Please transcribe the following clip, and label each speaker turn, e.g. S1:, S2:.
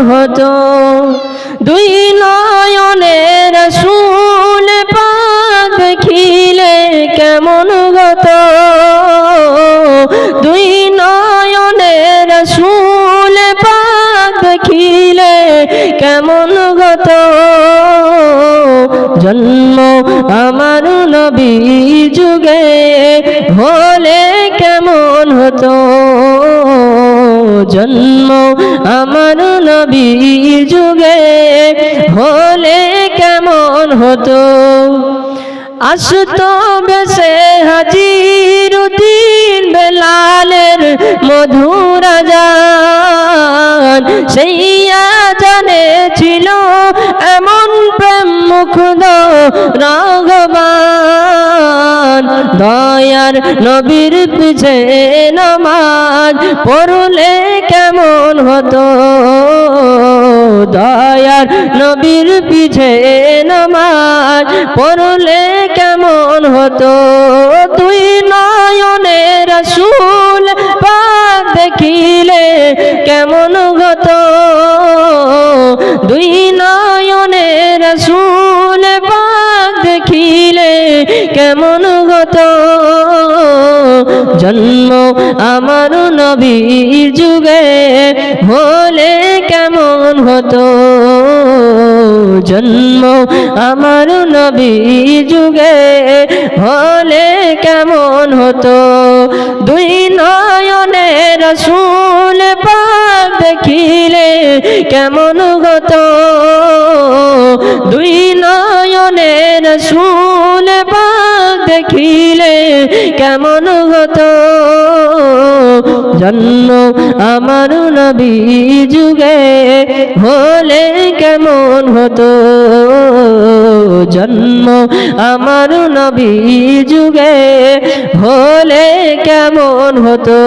S1: হতো দুই নয়নের রাসূল পাক দেখিলে কেমন হতো দুই নয়নের রাসূল পাক দেখিলে কেমন হতো জন্ম আমার নবীর যুগে হলে কেমন হতো জন্ম আমার নবীর যুগে হলে কেমন হতো আসতো বেশে হাজিরুদ্দিন বেলালের মধুর আযান সেই আযানে ছিল এমন প্রেম মুগ্ধ রাগবান দয়ার নবীর পিছে নামাজ পড়লে কেমন হতো দয়ার নবীর পিছে নামাজ পড়লে কেমন হতো দুই নয়নের রাসূল পাক দেখিলে কেমন হতো দুই নয়নের রাসূল পাক দেখিলে কেমন হতো জন্ম আমার নবীর যুগে হলে কেমন হতো জন্ম আমার নবীর যুগে হলে কেমন হতো দুই নয়নের রাসূল পাক দেখিলে কেমন হতো দুই নয়নের রাসূল পাক দেখিলে কেমন হতো জন্ম আমার নবীর যুগে হলে কেমন হতো জন্ম আমার নবীর যুগে হলে কেমন হতো।